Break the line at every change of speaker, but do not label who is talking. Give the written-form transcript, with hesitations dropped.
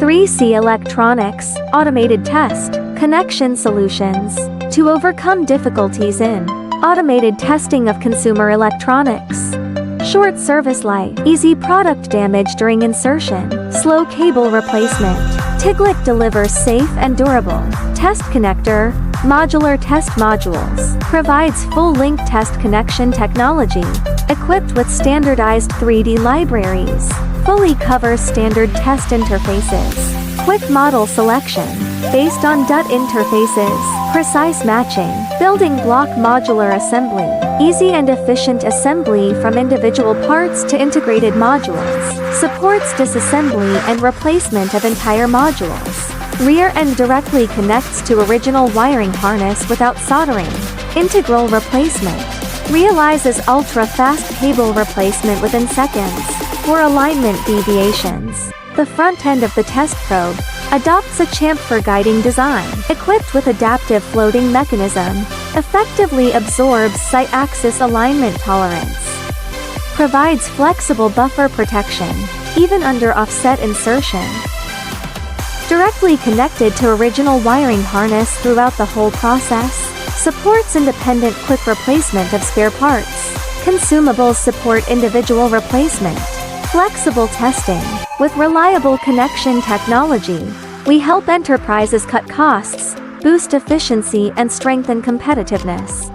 3C Electronics, Automated Test, Connection Solutions. To overcome difficulties in automated testing of consumer electronics. Short service life, easy product damage during insertion, slow cable replacement. TIGLIC delivers safe and durable test connector, modular test modules, provides full-link test connection technology, equipped with standardized 3D libraries, fully covers standard test interfaces, quick model selection, based on DUT interfaces, precise matching, building block modular assembly, easy and efficient assembly from individual parts to integrated modules, supports disassembly and replacement of entire modules, rear end directly connects to original wiring harness without soldering, integral replacement, realizes ultra-fast cable replacement within seconds, for alignment deviations. The front end of the test probe adopts a chamfer guiding design, equipped with adaptive floating mechanism, effectively absorbs site axis alignment tolerance, provides flexible buffer protection, even under offset insertion, directly connected to original wiring harness throughout the whole process, supports independent quick replacement of spare parts, consumables support individual replacement, flexible testing. With reliable connection technology, we help enterprises cut costs, boost efficiency and strengthen competitiveness.